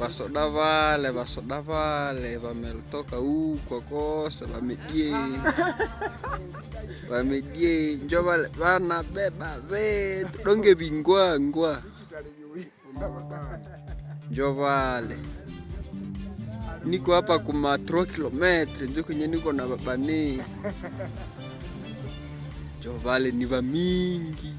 Basoda vale wametoka huko kosa wamedie njo vale vanabeba vetu donge vingwangwa njo vale. Niko hapa kuma 3 kilometre njo kwenye niko na babani njo vale ni va mingi.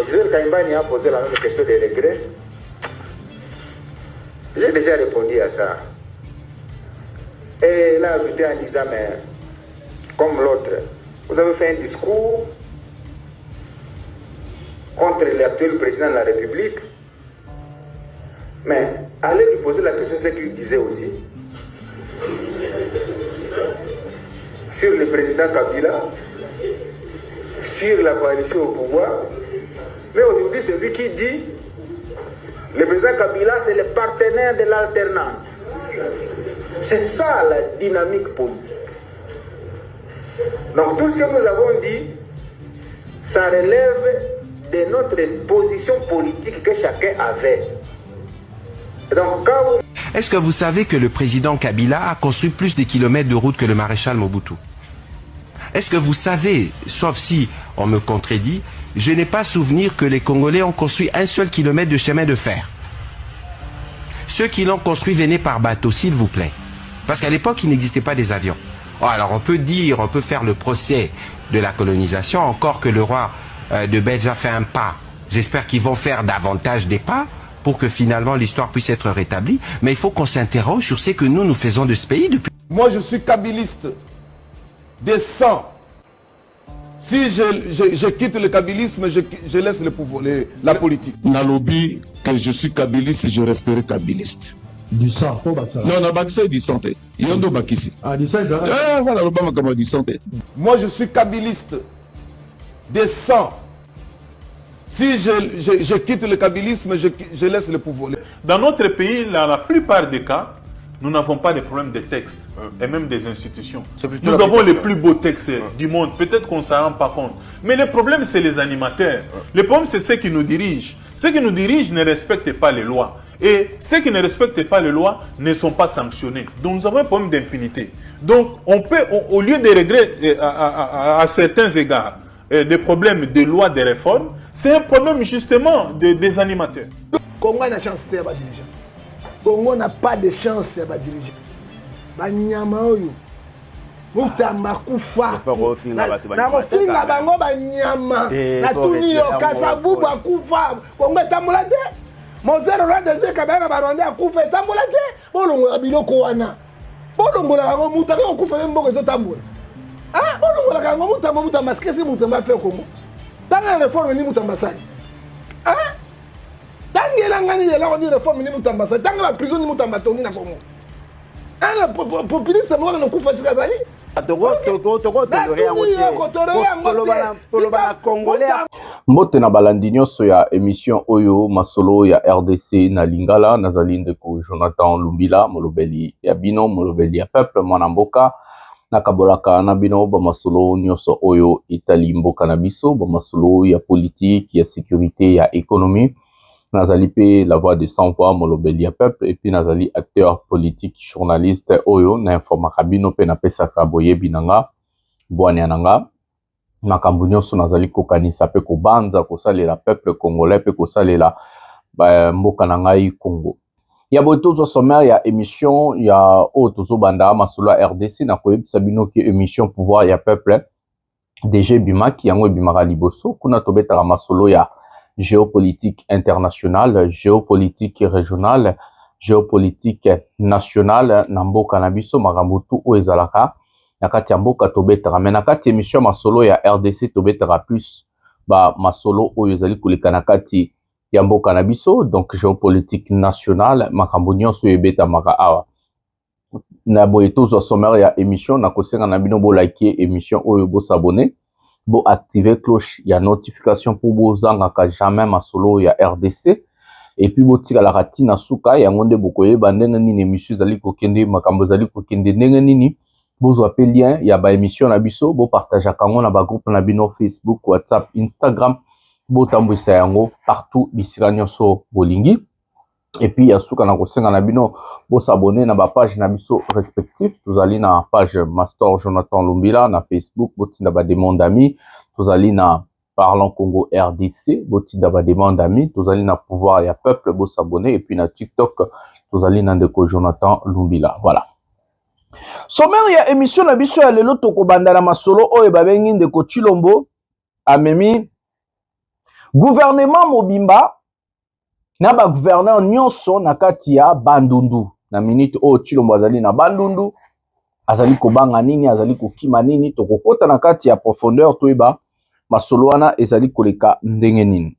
Gisèle Kaimbani a posé la même question des regrets. J'ai déjà répondu à ça. Et là, ajouté en disant, mais comme l'autre, vous avez fait un discours contre l'actuel président de la République, mais allez lui poser la question, ce qu'il disait aussi, sur le président Kabila, sur la coalition au pouvoir. Mais aujourd'hui, c'est lui qui dit le président Kabila, c'est le partenaire de l'alternance. C'est ça la dynamique politique. Donc tout ce que nous avons dit, ça relève de notre position politique que chacun avait. Donc quand vous... Est-ce que vous savez que le président Kabila a construit plus de kilomètres de route que le maréchal Mobutu? Est-ce que vous savez, sauf si on me contredit, je n'ai pas souvenir que les Congolais ont construit un seul kilomètre de chemin de fer. Ceux qui l'ont construit venaient par bateau, s'il vous plaît. Parce qu'à l'époque, il n'existait pas des avions. Oh, alors on peut dire, on peut faire le procès de la colonisation, encore que le roi de Belge a fait un pas. J'espère qu'ils vont faire davantage des pas pour que finalement l'histoire puisse être rétablie. Mais il faut qu'on s'interroge sur ce que nous faisons de ce pays depuis. Moi, je suis kabiliste. Des sangs. Si je quitte le kabylisme, je laisse le pouvoir, la politique. Nalobi, que je suis kabiliste et je resterai kabiliste. Du sang, pour non, non, Bakissa est du santé. Yondo Bakissi. Ah, du sang, ça va. Ah, voilà, Obama comme du santé. Moi, je suis kabiliste. Des sangs. Si je quitte le kabylisme, je laisse le pouvoir. Dans notre pays, la plupart des cas, nous n'avons pas de problème de textes et même des institutions. Nous avons les plus beaux textes du monde. Peut-être qu'on ne s'en rend pas compte. Mais le problème, c'est les animateurs. Le problème, c'est ceux qui nous dirigent. Ceux qui nous dirigent ne respectent pas les lois. Et ceux qui ne respectent pas les lois ne sont pas sanctionnés. Donc nous avons un problème d'impunité. Donc on peut, au lieu de regretter à certains égards des problèmes de loi, de réforme, c'est un problème justement des animateurs. Congo a une chance de diriger. Congo n'a pas de chance de diriger. Banyama oyo. Mutamba kufa. Na kofinga bango banyama. Na tuni yo kasabu bakufa. Congo etambola te. Mozero radeze kabana baronde akufa etambola te. Bolongo biloko wana. Bolongo la ngo mutaka okufa mboko ezotambola. Ah, bolongo la ngo mutamba skesi mutamba fe Congo. Tana réforme ni mutamba sali. Ah? Tangela ngani yela on réforme ni mutamba sali. Tanga la prison ni mutamba tongi na Congo. Ah, le populiste mo na kufa tikazali. Mbote na balandi nyonso ya émission oyo masolo ya RDC na Lingala nazali ndeko Jonathan Lumbila molobeli ya bino molobeli ya peuple mwana mboka nakabolaka na bino ba masolo nyonso oyo etali mboka na biso ba masolo ya politique ya sécurité ya économie nazali pe la voix de sans voix molobeli ya peuple et puis nazali acteur politique journaliste oyo na informaka bino pe na pesaka boyebi nanga bwania nanga makambo nyonso nazali kokanisa pe kobanza kosalela peuple congolais pe kosalela mboka na ngai Congo. Ya botozo sommaire ya émission ya otozo banda masolo ya RDC na koyebisa bino ki émission pouvoir ya peuple DG Bimaki yango bimaka liboso kuna tobetaka masolo ya géopolitique internationale, géopolitique régionale, géopolitique nationale na mboka na biso makambo tu o ezalaka na kati ya mboka tobetaka mais na kati émission masolo ya RDC tobetaka plus ba masolo oyo ezali koleka na kati ya mboka na biso donc géopolitique nationale makambo nyonso ebetamaka awa na boye tozwa sommaire ya émission na kosenga na bino bo like émission oyo bo s'abonner bo activer cloche ya notification pour bo zangaka jamais masolo ya RDC et puis bo tikala kati na suka yango nde bokoyeba ndenge nini émission ezali kokende makambo ezali kokende ndenge nini bozwa pe lien ya ba émission na biso bo partager kango na ba groupe na bino Facebook WhatsApp Instagram bo tambwisa yango partout bisika nyonso bolingi et puis ya suka na kosenga na bino bo s'abonner na ba page na biso respectif tozali na page Master Jonathan Lumbila na Facebook bo tinda ba demande d'amis tozali na Parlons Congo RDC bo tinda ba demande d'amis tozali na pouvoir ya peuple bo s'abonner et puis na TikTok tozali na ndeko Jonathan Lumbila voilà. Sommaire ya émission na biso ya lelo toko banda na masolo oyo babengi ndeko Chilombo amemi gouvernement mobimba na ba gouverneur nyonso na kati ya Bandundu na minute oyo Chilombo azali na Bandundu azali kobanga nini azali kokima nini tokokota na kati ya profondeur toyeba masolo wana ezali koleka ndenge nini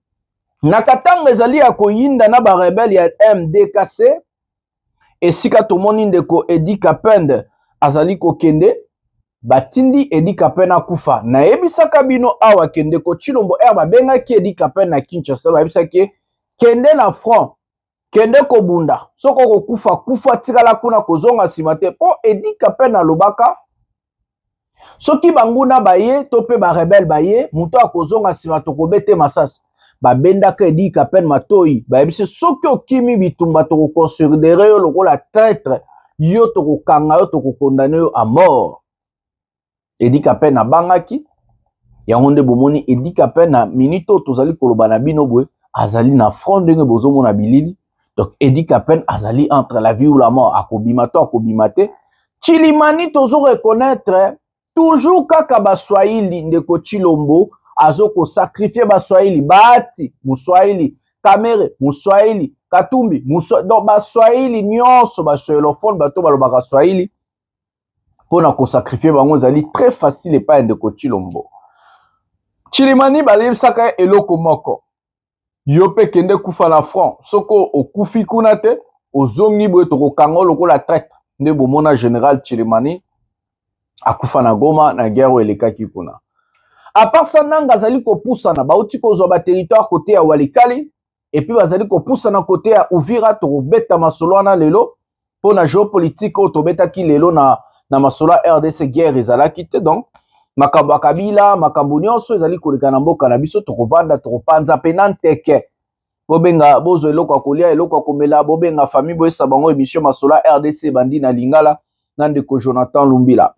na katanga ezali ya koyinda na ba rebelle ya MDKC esika tomoni ndeko Edi Kapende azali kokende batindi Edi Kapende akufa na yebisaka bino awa kende ko Chilombo babengaki Edi Kapende na Kinshasa bayebisaki kende na front kende kobunda soko kokufa kufa tikala kuna kozonga nsima te po Edi Kapende alobaka soki banguna baye to pe ba rebelle baye muto akozonga nsima tokobete masasi babendaka Edi Kapende matoi bayebise soki okimi bitumba tokoconsidere yo lokola traître yo tokokanga yo tokokondane yo à mort Edi Kapende abangaki yango nde bomoni Edi Kapende na minito tozali koloba na bino bwe azali na front ndenge bozomona bilili donc Edi Kapende azali entre la vie ou la mort akobima to akobima te Chilimani tozo reconnaître toujours kaka baswahili ndeko Chilombo azoko sacrifier baswahili bati muswahili Kamere muswahili Katumbi donc baswahili nyonso baswahilofone bato balobaka swahili pona ko sacrifier bango ezali très facile pa ndeko Chilombo Chilimani balebisaka eloko moko yo pe kende kufa na front soko okufi kuna te ozongi boye tokokanga lokola traite nde bomona général Chilimani akufa na Goma na guerre elekaki kuna à part ça nanga azali kopusana bauti kozwa ba territoire côté ya Walikali et puis bazali kopusana côté ya Uvira tokobeta masolo wana lelo pona géopolitique o tobetaki lelo na masolo RDC guerre ezalaki te donc makambo Kabila makambo nyonso ezali koleka na mboka na biso tokovanda tokopanza pena nteke bobenga bozo eloko akolia eloko akomela bobenga famille boyesa bango émission masolo RDC bandi na Lingala na ndeko Jonathan Lumbila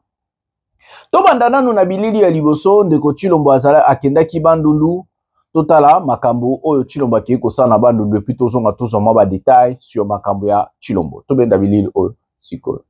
tobanda nanu na bilili ya liboso ndeko Chilombo azala akendaki Bandundu totala makambo oyo Chilombo akei kosala na Bandundu depuis tozonga tozwa mwa ba détail sur makambo ya Chilombo tobenda bilili oyo sikoyo.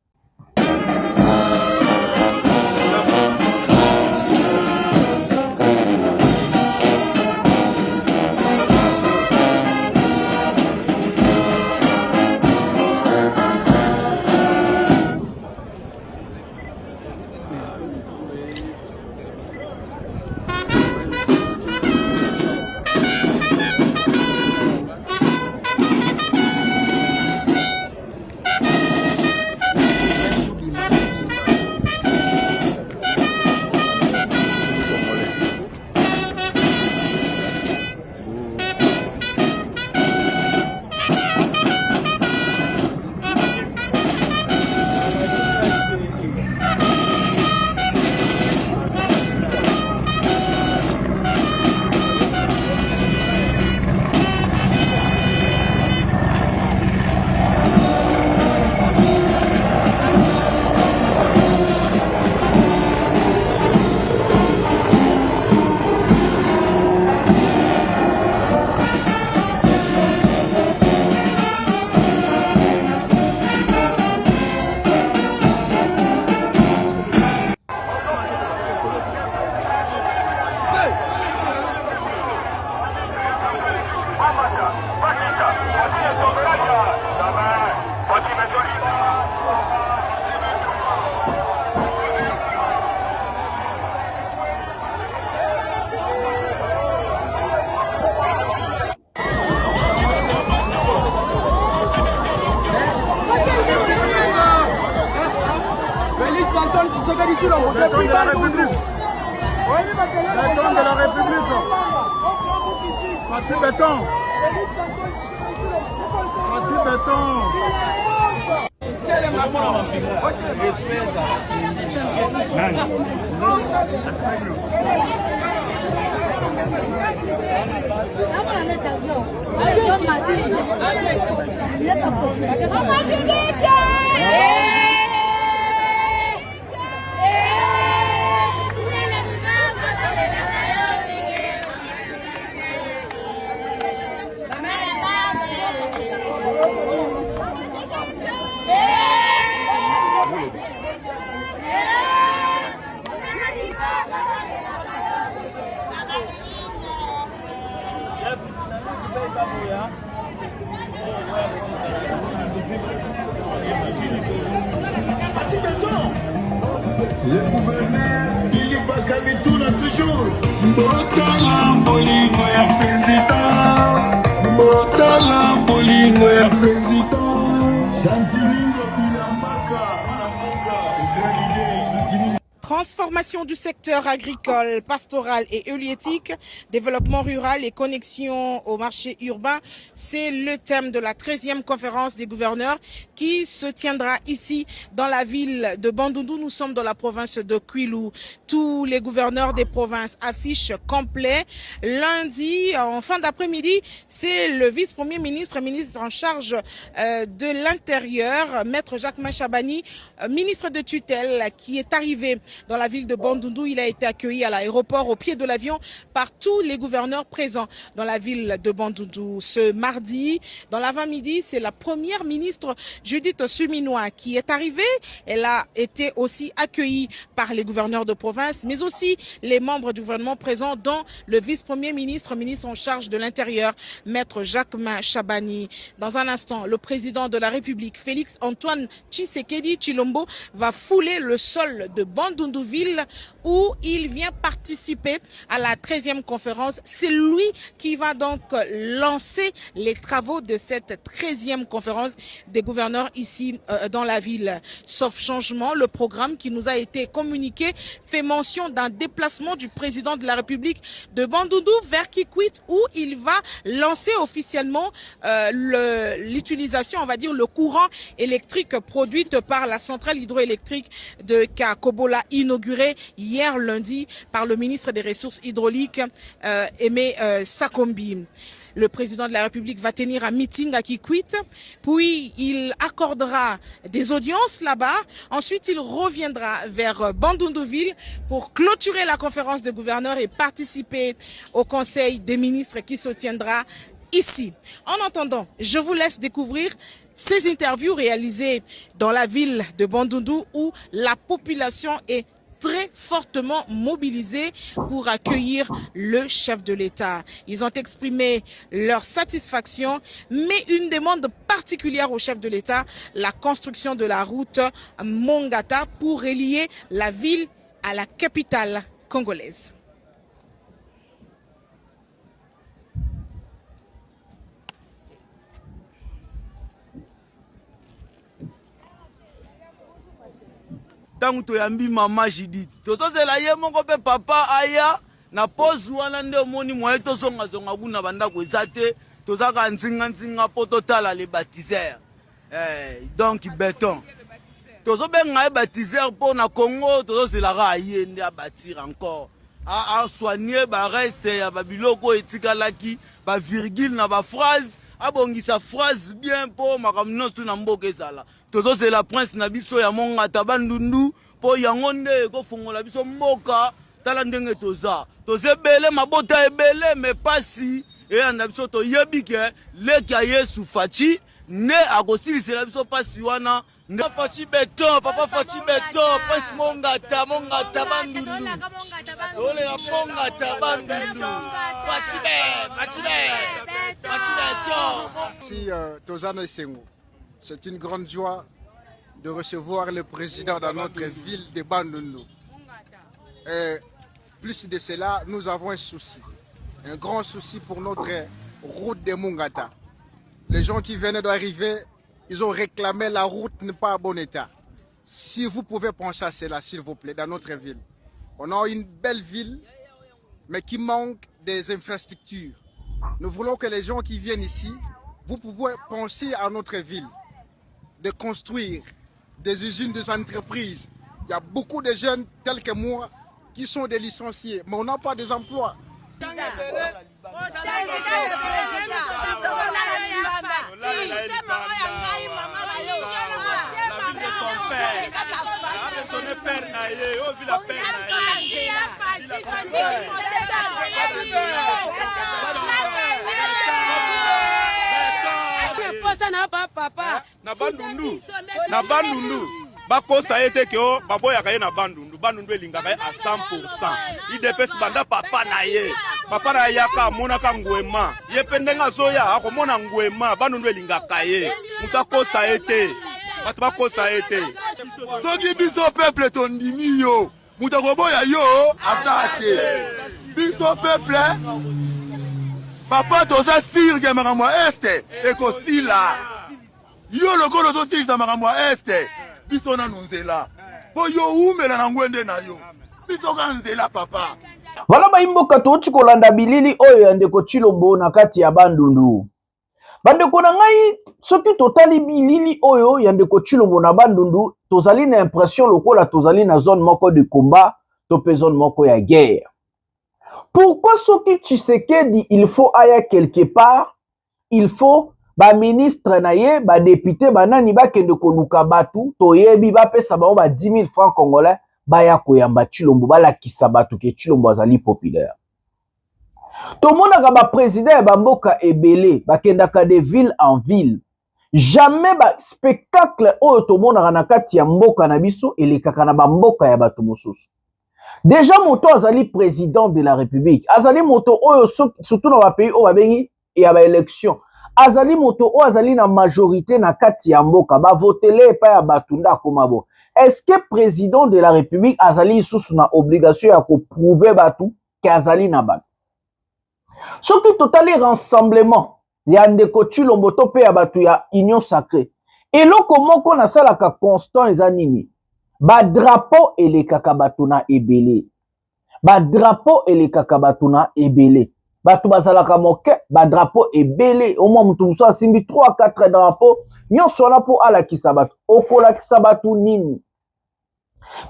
Le gouverneur Philippe Bakabitouna toujours Botala Bolingo ya président Botala Bolingo ya président Chantilingo Bilambaka Transformation du secteur agricole, pastoral et halieutique, développement rural et connexion au marché urbain, c'est le thème de la 13e conférence des gouverneurs qui se tiendra ici dans la ville de Bandundu. Nous sommes dans la province de Kwilu. Tous les gouverneurs des provinces affichent complet. Lundi, en fin d'après-midi, c'est le vice-premier ministre, ministre en charge de l'Intérieur, Maître Jacquemain Chabani, ministre de tutelle, qui est arrivé dans la ville de Bandundu. Il a été accueilli à l'aéroport au pied de l'avion par tous les gouverneurs présents dans la ville de Bandundu. Ce mardi, dans l'avant-midi, c'est la première ministre Judith Suminwa qui est arrivée. Elle a été aussi accueillie par les gouverneurs de province, mais aussi les membres du gouvernement présents, dont le vice-premier ministre, ministre en charge de l'Intérieur, Maître Jacquemain Chabani. Dans un instant, le président de la République, Félix Antoine Tshisekedi Tshilombo, va fouler le sol de Bandundu-ville où il vient participer à la 13e conférence. C'est lui qui va donc lancer les travaux de cette 13e conférence des gouverneurs ici dans la ville. Sauf changement, le programme qui nous a été communiqué fait mention d'un déplacement du président de la République de Bandundu vers Kikwit où il va lancer officiellement l'utilisation, on va dire, le courant électrique produite par la centrale hydroélectrique de Kakobola, inaugurée hier lundi par le ministre des Ressources hydrauliques, Aimé Sakombi. Le président de la République va tenir un meeting à Kikwit, puis il accordera des audiences là-bas. Ensuite, il reviendra vers Bandundu-ville pour clôturer la conférence de gouverneurs et participer au conseil des ministres qui se tiendra ici. En attendant, je vous laisse découvrir ces interviews réalisées dans la ville de Bandundu où la population est très fortement mobilisés pour accueillir le chef de l'État. Ils ont exprimé leur satisfaction, mais une demande particulière au chef de l'État, la construction de la route Mongata pour relier la ville à la capitale congolaise. Tangu toyambi mama Judith tozozela ye moko pe papa aya na pose wana nde omoni moye tozongazonga kuna bandako eza te tozaka nzinga po totala le baptiseur donc béton tozobenga ye baptiseur po na Congo tozozelaka ye nde abatir encore a soigner ba reste ya babiloko etikalaki ba virgule na ba phrase abongisa phrase bien po makamno stu na mboka ezala tozozela prince na biso ya Mongata Bandundu po yango nde ko fungola biso mboka tala ndenge tozebele mabota ebele me pasi eyanda biso toyebi ke leki ya Yesu fachi ne akosilisela biso pasi wana nde fachi beton papa fachi beton prince Mongata Bandundu ole na Mongata Bandundu fachi beton. Merci Tozano et Sengo. C'est une grande joie de recevoir le président dans notre ville de Bandundu. Et plus de cela, nous avons un souci, un grand souci pour notre route de Mongata. Les gens qui venaient d'arriver, ils ont réclamé la route n'est pas en bon état. Si vous pouvez penser à cela, s'il vous plaît, dans notre ville. On a une belle ville, mais qui manque des infrastructures. Nous voulons que les gens qui viennent ici, vous pouvez penser à notre ville, de construire des usines, des entreprises. Il y a beaucoup de jeunes tels que moi qui sont des licenciés, mais on n'a pas des emplois. na bandundu bakosa ete ke o baboyaka ye na bandundu elingaka ye à 100%. IDPS banda papa na ye yaka amonaka ngwema ye mpe ndenge azoya akomona ngwema bandundu elingaka ye moto akosa ete bato bakosa ete soki biso peuple tondimi yo moto akoboya yo ata te biso peuple papa toza sirge makambo ya este ekosila yo lokolo ozosilisa makambo ya este biso nanu nzela po yo umela na ngwende na yo biso ka nzela papa. Vala baimboka touti kolanda bilili oyo ya ndeko Tshilombo na kati ya bandundu. Bandeko na ngai soki totali bilili oyo ya ndeko Tshilombo na bandundu tozali na impression lokola tozali na zone moko de combat to pe zone moko ya guerre. Pourquoi soki Tshisekedi il faut aya quelque part, il faut ba ministre na ye, ba député banani ba kende koluka batu, toyebi ba pesa ba 10 000 francs congolais, ba ya koyamba Tshilombo ba la kisabatu ke Tshilombo azali populaire. To monaka ba président ba mboka ebele, ba kendaka de ville en ville. Jamais ba spectacle oyo to monaka na kati ya mboka na biso elekaka na ba mboka ya batu mosusu. Déjà moto azali président de la République, azali moto oyo surtout na ba pays oyo babengi ya ba élection. Azali moto o azali na majorité na kati ya mboka ba votele pa ya batunda komabo. Est-ce que président de la République azali sous na obligation ya ko prouver batu ke azali na ba? Surtout totali rassemblement ya ndeko Tshilombo to pe ya batu ya union sacrée. Eloko moko na salaka constant eza nini? Ba drapeau elekaka batu na ebele. Ba drapeau elekaka batu na ebele. Batu bazalaka moke, ba drapeau ebele, au moins mutu muso asimbi 3-4 drapeau, nyonso wana po alakisa batu, okolakisa batu nini?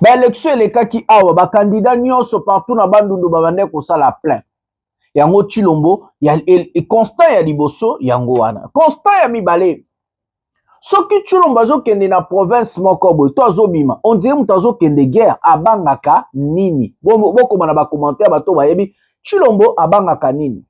Ba élection elekaki awa, ba candidat nyonso partout na bandundu babande kosala plein. Yango Tshilombo, ya constant ya liboso, yango wana. Constant ya mibale. Soki Tshilombo azokende na province moko boy, to azobima, on dirait mutu azokende guerre, abangaka nini? Bokoma na ba commentaire bato bayebi, Tshilombo abangaka nini?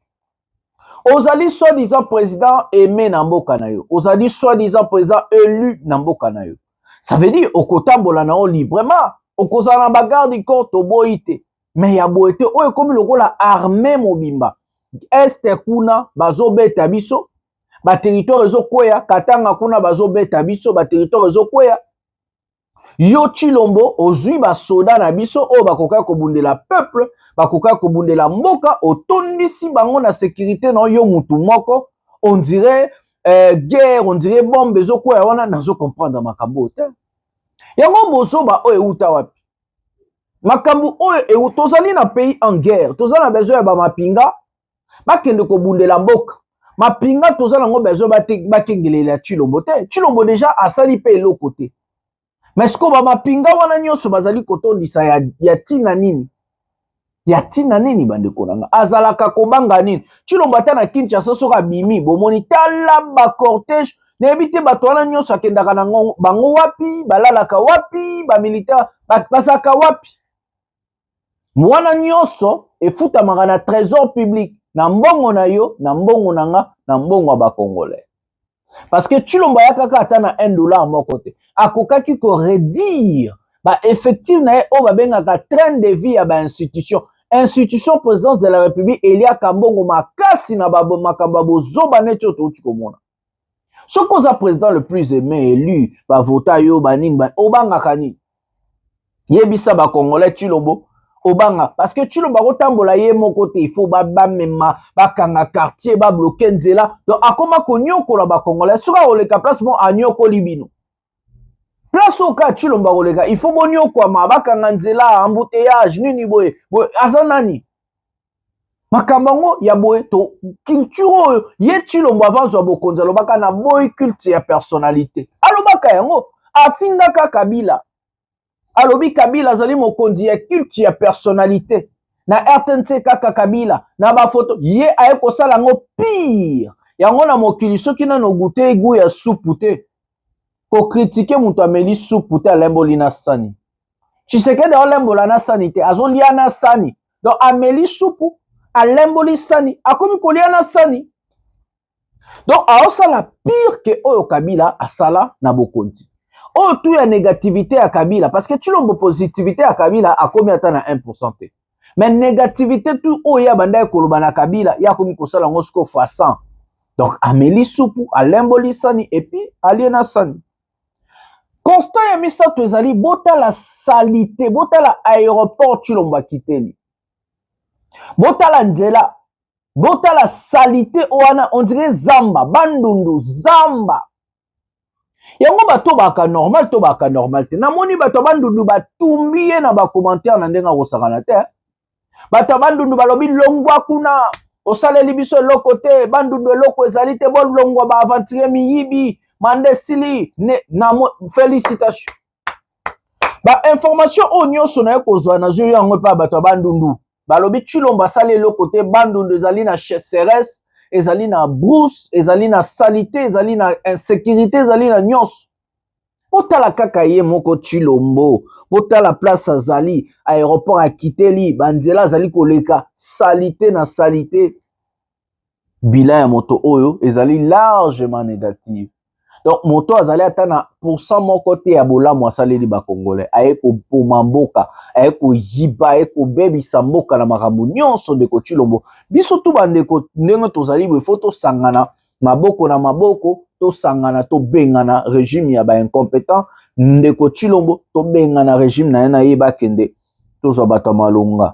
Ozali soi-disant président aimé na mboka na yo. Ozali soi-disant président élu na mboka na yo. Ça veut dire okotambola na o librement. Okozala na bagarde corps to boite. Mais ya boite oyo komi lokola armée mobimba. Este kuna bazobeta biso. Ba territoire ezokwea, Katanga kuna bazobeta biso, ba territoire ezokwea. Yo Tshilombo ozwi ba soda na biso o bakoka kobundela peuple, bakoka kobundela mboka, otondisi bango na sécurité na yo mutu moko, on dirait guerre, on dirait bombe ezokwea wana nazo comprendre makambo te. Yango bozoba o euta wapi? Makambo o tozali na pays en guerre, tozali na besoin ya ba mapinga, bakende kobundela mboka. Mapinga tozali ngo besoin bakengelela Tshilombo te. Tshilombo déjà asali pe eloko te. Mais ce qu'on va mapinga wana nyonso bazali kotondisa ya tina nini? Ya tina nini bande konanga? Azalaka kobanga nini? Tshilombo ata na Kinshasa soka bimi bomoni tala ba cortège na ebite bato wana nyonso akendaka na bango wapi, balalaka wapi, ba militaire basaka wapi? Mwana nyonso efutamaka na trésor public na mbongo na yo, na mbongo nanga, na mbongo ba congolais. Parce que Tshilombo yakaka ata na $1 moko te. Akokaki ko redire ba effectif na ye o babengaka train de vie ya ba institution. Institution présidence de la République Elia Kambongo makasi na makambo bozoba neti otuti komona. Soko za président le plus aimé élu ba vota yo banini ba obangaka ni. Yebisa ba congolais Tshilombo obanga parce que Tshilombo kotambola ye moko te, il faut ba mema bakanga quartier ba bloquer nzela. Donc akoma konyokola ba congolais soka oleka place mo anyoko libino. place au cas Chilomba koleka il faut bonio kwa mabaka nganzela embouteillage nini boye azanani makambango ya boye to culture ye Chilomba avanzo bokonza lobaka na boy culte ya personnalité alobaka yango afingaka Kabila alobi Kabila azali mokonzi ya culte ya personnalité na RTNC kaka Kabila na ba photo ye aye kosala ngo pire yango na mokili soki na no goûter egu ya soupe te ko critiquer muto ameli soupe te alemboli na sani Tshisekedi olembola na sani te azolia na sani donc ameli soupe alemboli sani akomi kolia na sani donc aosala pire que oyo Kabila asala na bokonzi oyo tu ya négativité ya Kabila parce que Tshilombo positivité ya Kabila akomi ata na 1% te mais négativité tu oyo ya banda ekoloba na Kabila ya akomi kosala ngo siko fois 100 donc ameli soupe alemboli sani et puis alie na sani constant ya misato ezali botala salité botala aéroport Tshilombo akiteli botala nzela botala salité wana on dirait zamba bandundu zamba yango bato baka normal te namoni bato bandundu batumbi ye na ba commentaire na ndenga kosakana te bato bandundu balobi longwa kuna osaleli biso eloko te bandundu eloko ezali te bolongwa ba aventure miyibi mande sili na félicitation ba information o nyonso na ekozwa na zo yango pa bato bandundu balobi Tshilombo asali eloko te bandundu ezali na sécheresse ezali na brousse ezali na salité ezali na insécurité ezali na nyonso botala kaka ye moko Tshilombo botala place azali aéroport akiteli banzela azali koleka salité na salité bilan ya moto oyo ezali largement négative donc moto azali ata na pourcent moko te ya bolamu asaleli ba congolais aye kopoma mboka aye koyiba aye kobebisa mboka na makambo nyonso ndeko Tshilombo biso tu bandeko ndenge tozali boye fo tosangana maboko na maboko tosangana tobengana régime ya ba incompétent ndeko Tshilombo tobengana régime na ye na ye bakende tozwa bato malonga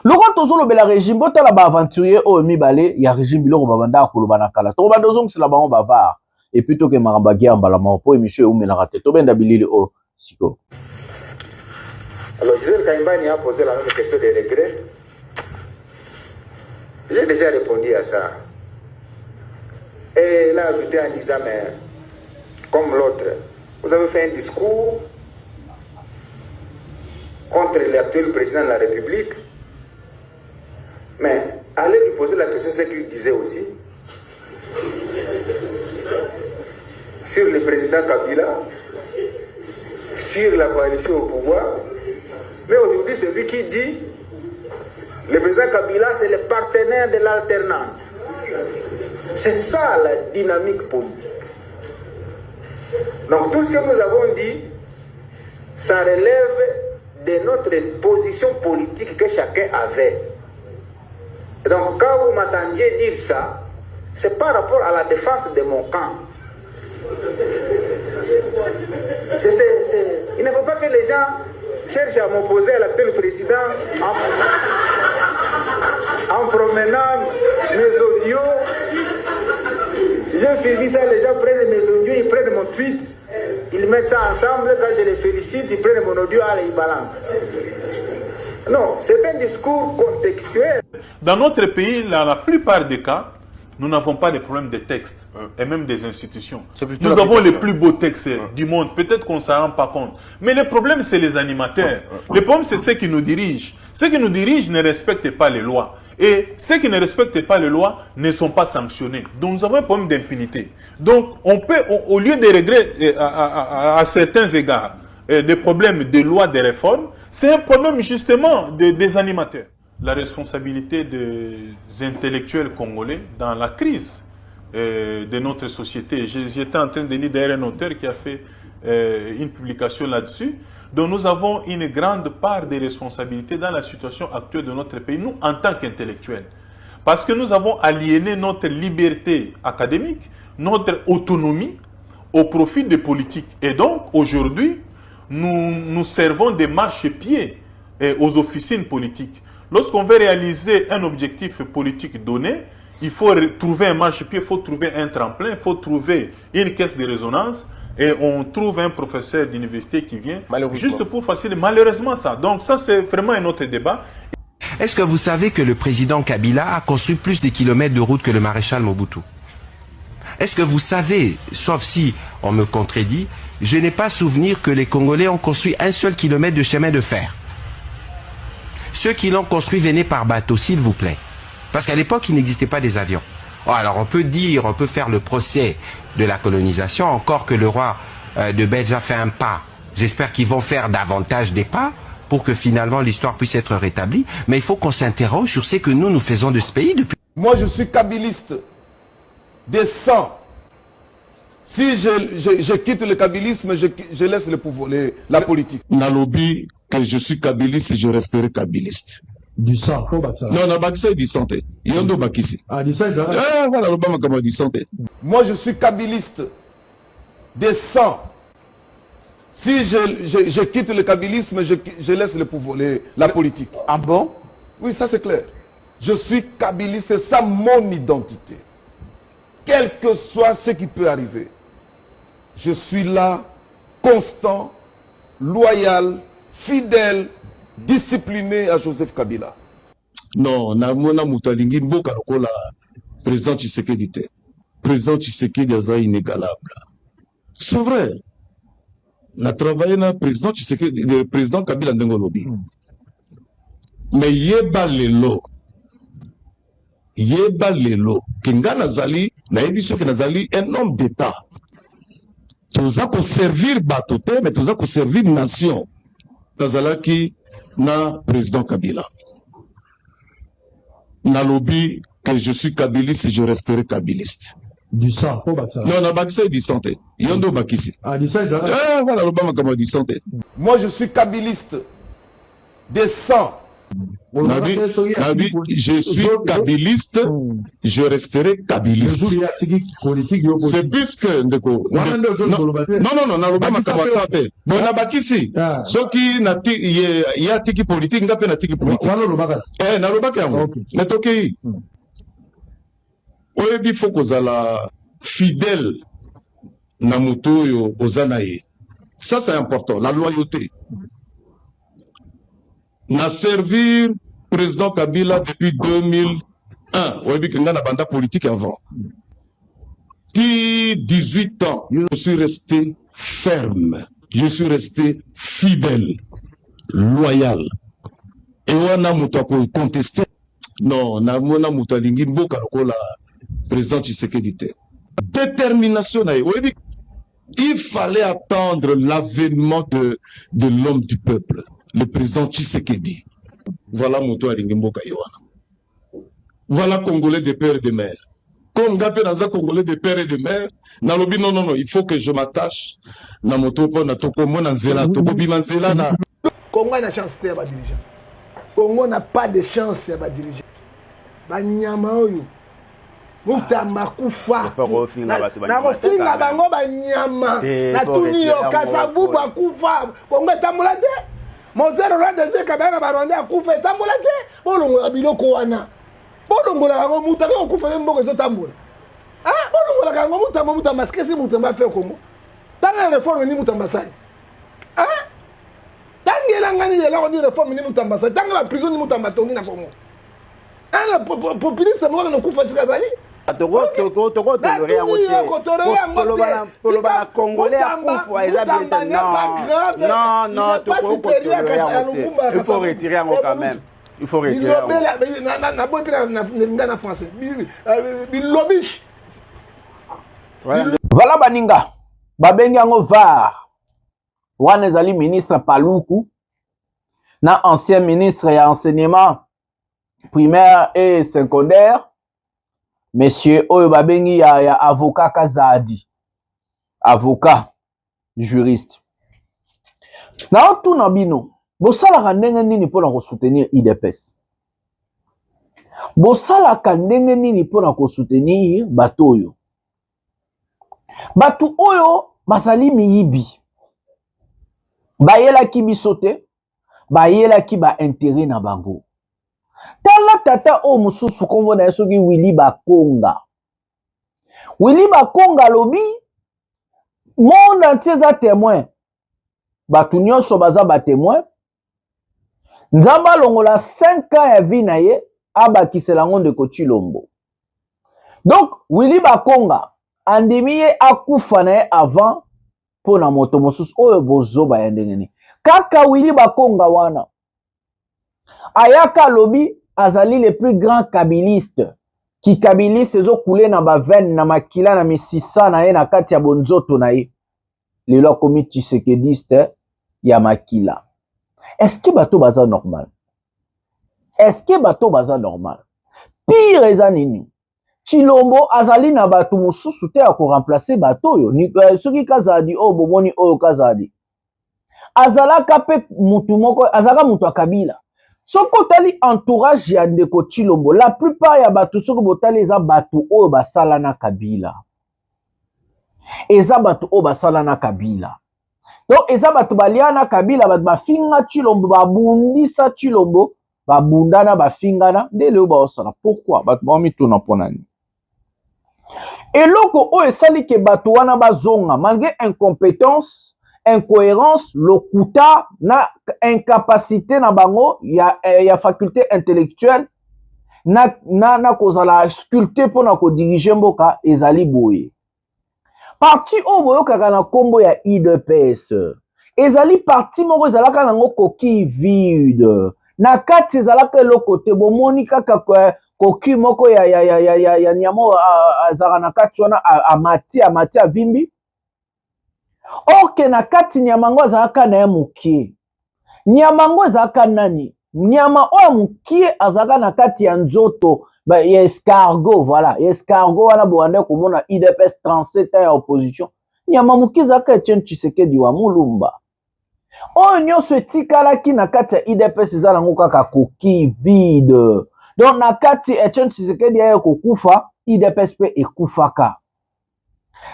loko tozolobela régime botala ba aventurier oyo mibale ya régime biloko babanda koloba na kala tokobanda ozongisela bango bavare et plutôt que maramba guerre balama po émission oumela raté to benda bilili o siko. Alors Gisèle Kaimbani a posé la même question des regrets. J'ai déjà répondu à ça. Et elle a ajouté en disant mais comme l'autre, vous avez fait un discours contre l'actuel président de la République, mais allez lui poser la question ce qu'il disait aussi sur le président Kabila, sur la coalition au pouvoir. Mais aujourd'hui, c'est lui qui dit le président Kabila, c'est le partenaire de l'alternance. C'est ça la dynamique politique. Donc tout ce que nous avons dit, ça relève de notre position politique que chacun avait. Et donc quand vous m'attendiez dire ça, c'est par rapport à la défense de mon camp. Il ne faut pas que les gens cherchent à m'opposer à l'actuel président en promenant mes audios. J'ai suivi ça, les gens prennent mes audios, ils prennent mon tweet, ils mettent ça ensemble, quand je les félicite, ils prennent mon audio, allez, ils balancent. Non, c'est un discours contextuel. Dans notre pays, dans la plupart des cas, nous n'avons pas de problème de texte et même des institutions. Nous avons les plus beaux textes du monde. Peut-être qu'on ne s'en rend pas compte. Mais le problème, c'est les animateurs. Le problème, c'est ceux qui nous dirigent. Ceux qui nous dirigent ne respectent pas les lois. Et ceux qui ne respectent pas les lois ne sont pas sanctionnés. Donc nous avons un problème d'impunité. Donc on peut, au lieu de regrets à certains égards, des problèmes de loi, de réformes, c'est un problème justement des animateurs. La responsabilité des intellectuels congolais dans la crise de notre société. J'étais en train de lire derrière un auteur qui a fait une publication là-dessus. Donc nous avons une grande part de responsabilité dans la situation actuelle de notre pays, nous en tant qu'intellectuels. Parce que nous avons aliéné notre liberté académique, notre autonomie au profit des politiques. Et donc aujourd'hui, nous servons de marchepieds aux officines politiques. Lorsqu'on veut réaliser un objectif politique donné, il faut trouver un marchepied, il faut trouver un tremplin, il faut trouver une caisse de résonance. et on trouve un professeur d'université qui vient juste pour faciliter. Malheureusement ça. Donc ça c'est vraiment un autre débat. Est-ce que vous savez que le président Kabila a construit plus de kilomètres de route que le maréchal Mobutu? Est-ce que vous savez, sauf si on me contredit, je n'ai pas souvenir que les Congolais ont construit un seul kilomètre de chemin de fer. Ceux qui l'ont construit venaient par bateau, s'il vous plaît. Parce qu'à l'époque, il n'existait pas des avions. Oh, alors on peut dire, on peut faire le procès de la colonisation, encore que le roi de Belge a fait un pas. J'espère qu'ils vont faire davantage des pas pour que finalement l'histoire puisse être rétablie. Mais il faut qu'on s'interroge sur ce que nous faisons de ce pays depuis. Moi, je suis kabiliste des 100. Si je quitte le kabilisme, je laisse le pouvoir, la politique. Nalobi, que je suis kabiliste et je resterai kabiliste. Du sang, non, na bakisa du santé. Yondo bakisi. Ah, du sang, voilà l'Obama comme du santé. Moi, je suis kabiliste des 100. Si je quitte le kabilisme, je laisse le pouvoir, la politique. Ah bon? Oui, ça c'est clair. Je suis kabiliste, c'est ça mon identité. Quel que soit ce qui peut arriver, je suis là, constant, loyal, fidèle, discipliné à Joseph Kabila. Non, namona mutalingi mboka lokola président Tshisekedi te. Président Tshisekedi est inégalable. C'est vrai. On a travaillé na président Tshisekedi, le président Kabila Ndengolobi. Mais yeba lelo, kinga nazali, na yebiso ki nazali un homme d'État. Toza ko servir batote, mais toza ko servir nation. Nazalaki na président Kabila. Nalobi que je suis kabiliste et je resterai kabiliste. Du sang, non, na bakisa du santé. Yondo bakisi. Ah, du sang, voilà l'Obama comme du santé. Moi, je suis kabiliste des 100. Nabi, je suis kabiliste, je resterai kabiliste. C'est plus que non, Nalobama comme ça. Bon, Nabakisi, ce qui y a tiki politique, n'a pas na tiki politique. Nalobaka, mais toki. Oyebi faut qu'on la fidèle na muto yo ozanaye. Ça c'est important, la loyauté. Na servir président Kabila depuis 2001. Oyebi que na banda politique avant. 18 ans, je suis resté ferme, je suis resté fidèle, loyal. Et on a muto ko contester. Non, na mona muto lingi mboka lokola président Tshisekedi te. Détermination, il fallait attendre l'avènement de l'homme du peuple, le président Tshisekedi. Voilà Mouto Aringimboka Yowana. Voilà Congolais de père et de mère. Comme Gapé Naza Congolais de père et de mère, Nalobi non, il faut que je m'attache. Na moto po na toko mo na nzela, toko bima nzela na. Congo n'a chance de ba dirigeant. Congo n'a pas de chance de ba dirigeant. Ba nyama oyo. Mutamba kufa na kofinga bango banyama na tuni yo kasavu bakufa kongo etambola te mozero radeze kabana baronde akufa etambola te bolongola biloko wana bolongola yango mutaka okufa mboko ezotambola bolongola yango mutamba skesi mutamba fe kongo tanga reforme ni mutamba sani tangela ngani yela ni reforme ni mutamba sani tanga ba prison ni mutamba tongi na kongo populiste mo na kufa sikazali Il faut retirer quand même. Il faut retirer. Voilà baninga babengi yango VAR wana ezali ministre Paluku na ancien ministre ya enseignement primaire et secondaire. Monsieur Oyo babengi ya avocat Kazadi. Avocat, juriste. Na tout na bino, bosala ndenge nini pona ko soutenir IDPS. Bosala ndenge nini pona ko soutenir bato oyo. Bato oyo basali miyibi. Bayela ki bisote, bayela ki ba intérêt na bango. Tala tata o mususu kombo na yesoki Willy Bakonga. Willy Bakonga lobi monde entier za témoin batu nyonso baza ba témoin nzamba longola 5 ans ya vie na ye abakisela ngo ndeko Tshilombo. Donc Willy Bakonga andimi ye akufa na ye avant pona moto mosusu oyo bozoba ya ndenge nini. Kaka Willy Bakonga wana ayaka lobi azali le plus grand kabiliste ki kabiliste ezo koule na ba veine na makila na misisa na ye na kati ya bonzoto na ye. Lelo akomi tshisekediste ya makila. Est-ce que bato baza normal? Est-ce que bato baza normal? Pire eza nini? Tshilombo azali na bato mosusu te ya ko remplacer bato yo. Soki kazadi o bomoni oyo kazadi. Azalaka pe mutu moko, azalaka mutu akabila. Soko tali entourage ya ndeko Tshilombo, la plupart ya bato soko botali eza bato oyo basala na kabila. Eza bato oyo basala na kabila. Donc eza bato balia na kabila, bato bafinga Tshilombo, babundisa Tshilombo, babundana bafingana, nde leo baosala. Pourquoi? Bato baomituna ponani. Eloko oyo esali ke bato wana bazonga, malgré incompétence, incohérence, lokuta na incapacité na bango ya faculté intellectuelle na kozala sculpté pona ko diriger mboka ezali boye. Parti oyo boyokaka na kombo ya IDPS ezali parti moko ezalaka nango coquille vide na kati ezalaka eloko te bomoni kaka coquille moko ya nyamo azala na kati wana amati avimbi. Ok, na kati nyamango azalaka na ye mukie. Nyamango azalaka nani? Nyama oyo mukie azalaka na kati ya nzoto ya escargot, voilà. Escargot wana boande komona IDPS 37 ya opposition. Nyama mukie azalaka Etienne Tshisekedi wa Mulumba. Oyo nyonso etikalaki na kati ya IDPS ezala ngo kaka coquille vide. Donc na kati Etienne Tshisekedi ya kokufa, IDPS pe ekufaka.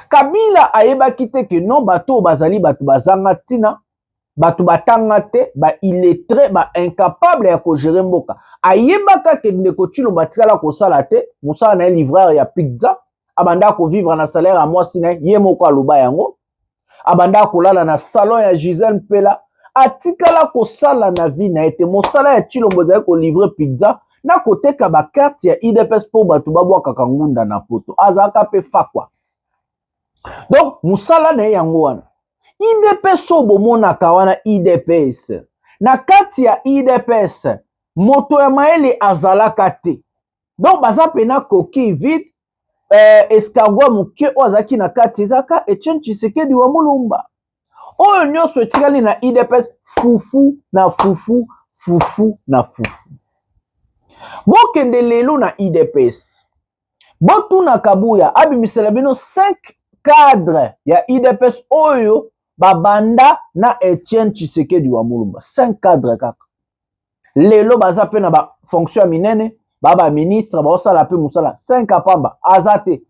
Kabila ayebaki te ke non bato bazali bato bazanga tina, bato batanga te, ba illettré, ba incapable ya ko gérer mboka. Ayebaka ke ndeko Tshilombo batikala kosala te, musala na livreur ya pizza, abanda ko vivre na salaire à mois sina ye moko aloba yango, abanda kolala na salon ya Gisèle Mpela, atikala kosala na vie na ete mosala ya Tshilombo zali ko livrer pizza na koteka ba carte ya IDPS po bato babwaka kangunda na poto. Azaka pe fakwa. Donc, musala na yango wana. IDPS obo monaka wana IDPS. Na kati ya IDPS, moto ya maele azalaka te. Donc, baza pena coquille vide, escargot mukie ozaki na kati zaka Etienne Tshisekedi wa Mulumba. Oyo nyonso etikali na IDPS fufu na fufu, fufu na fufu. Bokende lelo na IDPS. Botuna Kabuya, abimisela bino 5 cadre ya IDPS oyo babanda na Etienne Tshisekedi wa Mulumba. 5 cadre kaka. Lelo baza pe na ba fonction minene, baba ministre, ba osala pe musala. 5 apamba, azate.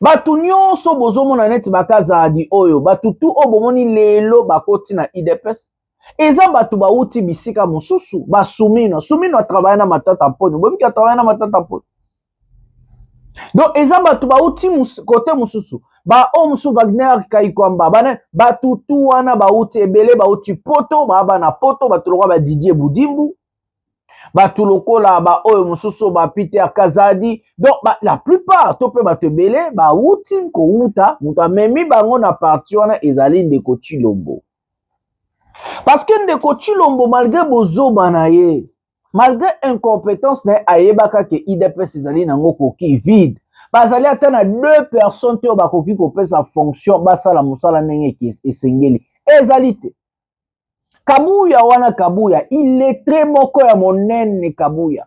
Batu nyonso bozomona neti bakazadi oyo, batu tu obomoni lelo bakoti na IDPS. Eza batu bauti bisika mususu, ba Sumino. Sumino a travaillé na Matata Mponi. Bobiki a travaillé na Matata Mponi. Donc eza batu bauti côté mususu ba o musu Wagner Kaikwamba bana batu tu wana bauti ebele bauti poto ba na poto batu lokwa ba Didier Budimbu batu lokola ba oyo mususu ba Peter Kazadi. Donc la plupart to pe batu ebele bauti ko uta mutu amemi bango na parti wana ezali ndeko Tshilombo. Parce que ndeko Tshilombo malgré bozoba na ye, malgré incompétence na ayebaka ke IDPS ezali nango coquille vide. Bazali ata na 2 personnes te bakoki kopesa fonction basala musala ndenge esengeli. Ezali te. Kabuya wana Kabuya, illettré moko ya monene Kabuya.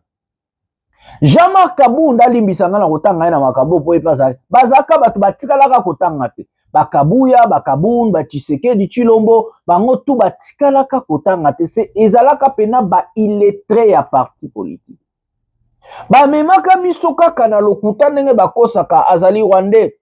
Jean-Marc Kabunda limbisanga na kotanga na makabo po epasa. Bazaka batu batikalaka kotanga te. Bakabuya, bakabun, ba Tshisekedi Tshilombo, bango tu batikalaka kotanga te. Se ezalaka pena ba illettré ya parti politique. Ba memaka biso kaka na lokuta ndenge bakosaka azali Rwandais,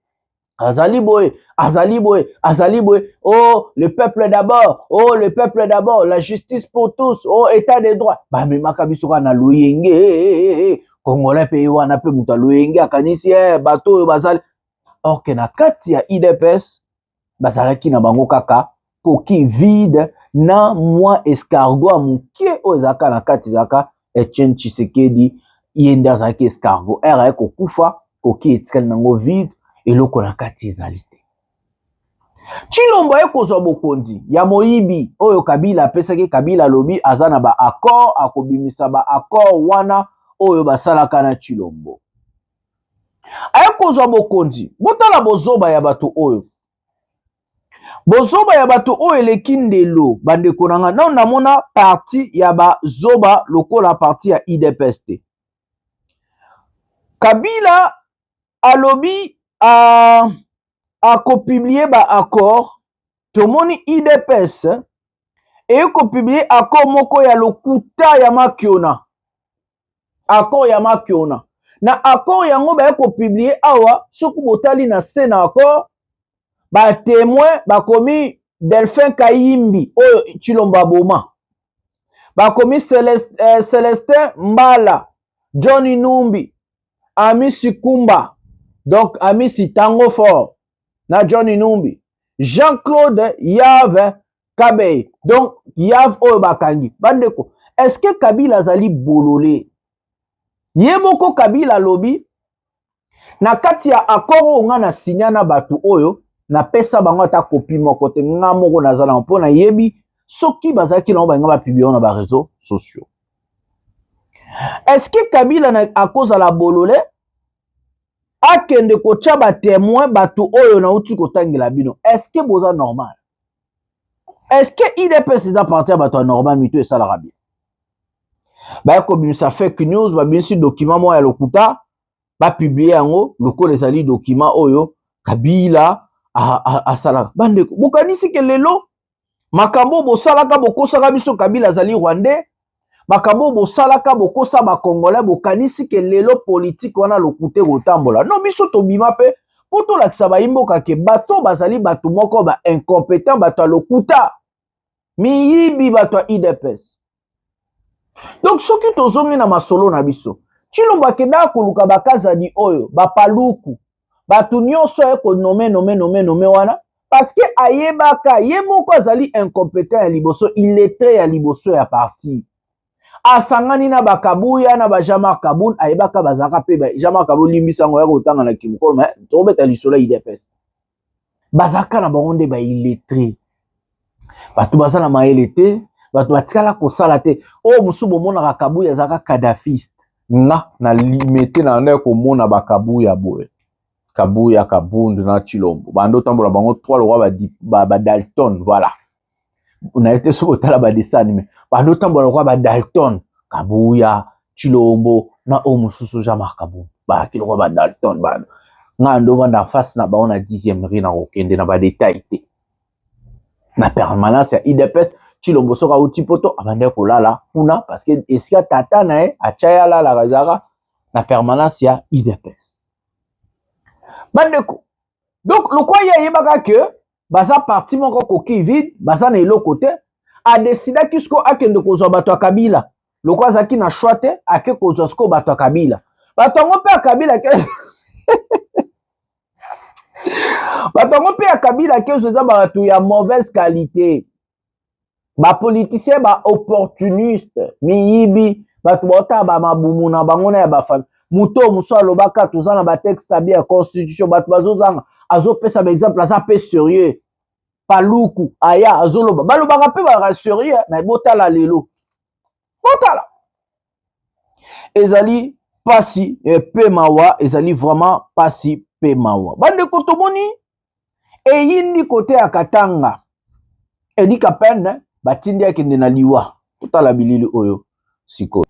azali boye, azali boye, azali boye. Oh, le peuple d'abord, oh, le peuple d'abord, la justice pour tous, oh, état de droit. Ba memaka biso kana loyenge, Congolais pe wana pe muta loyenge akanisi bato bazali. Or que na kati ya IDPS, bazalaki na bango kaka coquille vide na mwa escargot ya mokie oyo ezalaka na kati ezalaka Etienne Tshisekedi ye nde azalaki escargot ere aye kokufa coquille etikali nango vide eloko na kati ezali te. Tshilombo aye kozwa bokonzi ya moyibi oyo Kabila apesaki. Kabila alobi aza na ba accord akobimisa ba accord wana oyo basalaka na Tshilombo. Aye kozwa bokonzi botala bozoba ya bato oyo. Bozoba ya bato oyo eleki ndelo bandeko nanga na namona parti ya bazoba lokola parti ya IDPS te. Kabila alobi a kopublier ba accord tomoni IDPS et kopublier accord moko ya lokuta ya makiona. Accord ya makiona. Na accord yango ba kopublier awa soku botali na se na accord ba témoin ba komi Delphin Kayimbi oyo Tshilombo boma. Ba komi Celestin Mbala, Johnny Numbi, Ami Sikumba, donc Ami Sitango Fort na Johnny Numbi, Jean-Claude Yave Kabey, donc Yave oyo bakangi. Bandeko, est-ce que Kabila zali bololé? Yemoko Kabila lobi na kati ya akoro nga na sinya na batu oyo na pesa bango ata kopi moko te nga moko nazala mpona yebi soki bazaki na ba nga ba publier na ba réseaux sociaux. Est-ce que Kabila na akoza la bololé akende kocha ba témoin batu oyo na uti kotangela bino? Est-ce que boza normal? Est-ce que IDPS est parti à batu normal mito et ça la rabia? Ba comme ça fake news ba bien sûr document mo ya lokuta ba publier yango loko les ali document oyo Kabila a sala bandeko bokanisi ke lelo makambo bosalaka bokosaka biso Kabila zali rwandais makambo bosalaka bokosa ba congolais bokanisi ke lelo politique wana lokute kotambola non biso tobima pe poto lakisa ba imboka ke bato bazali bato moko ba incompétent bato lokuta miyibi bato IDPS. Donc soki tozongi na masolo na biso Tshilombo akenda koluka bakazadi oyo bapaluku batu nyonso eko nome wana parce que ayebaka ye moko azali incompétent ya liboso illettré ya liboso ya parti asangani na bakabuya na ba Jean-Marc Kaboun ayebaka bazaka pe Jean-Marc Kaboun limbisango ya kotanga na kimoko mais tobeta lisolo IDPS bazaka na bango ba illettré batu bazana maele te batu batikala kosala te o musubo mona Kabuya zaka kadafiste na limité na ndeko mona bakabuya boye Kabuya Kabundu na Tshilombo bando tambola bango 3 le roi ba Dalton voilà on a été sur otala ba dessin animé bando tambola roi ba Dalton Kabuya Tshilombo na o mususu Jean-Marc Kaboun ba ki le roi ba Dalton ba ngando vanda face na ba on a 10e rina okende na ba détail te na permanence ya IDPS Tshilombo soka uti poto abande kolala kuna parce que esia tata na achaya la razara na permanence ya IDPS. Bandeko. Donc le quoi ya yebaka que baza parti moko coquille vide baza na eloko te a décidé kisko akende kozwa bato ya Kabila le quoi zaki na choix te ake kozwa sko bato ya Kabila bato ngo pe ya Kabila ke bato ngo pe ya Kabila ke zoza bato ya mauvaise qualité ba politicien ba opportuniste miyibi bato bota ba mabumu na bango na ya ba famille muto muso alobaka tozana ba texte bien constitution bato bazozanga azopesa ba exemple aza pe sérieux paluku aya azoloba balobaka pe ba sérieux na botala lelo botala ezali pasi pe mawa ezali vraiment pasi pe mawa bande kotomoni eyindi kote ya Katanga edika pene batindi akende na liwa totala bilili oyo siko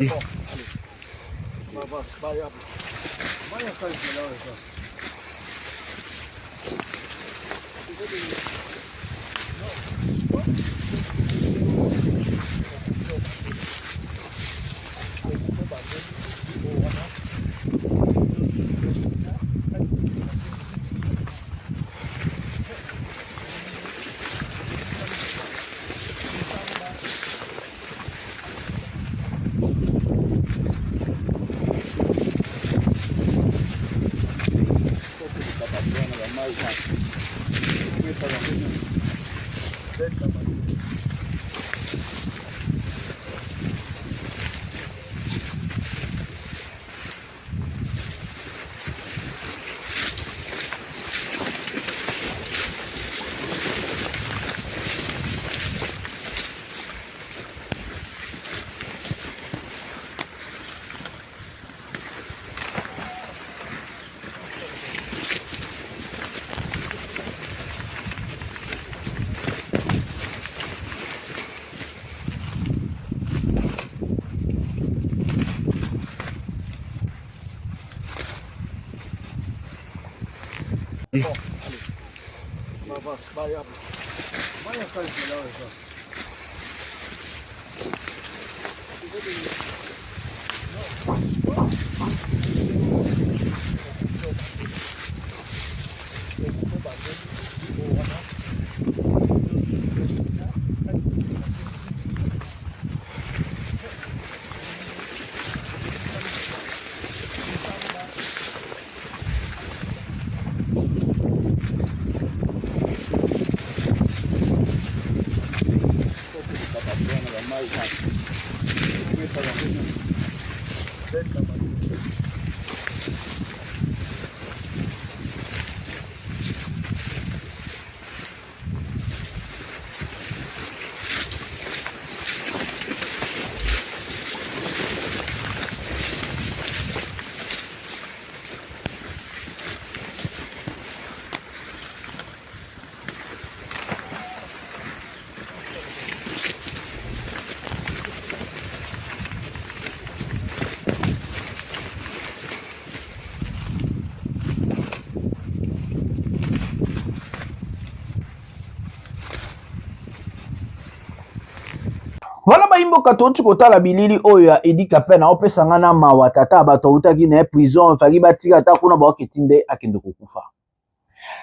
Voilà baimbo katouti kotala bilili oyo ya Edi Kapena opesa ngana mawa tata bato utaki na prison faki batika ta kuna ba oketinde akende kokufa.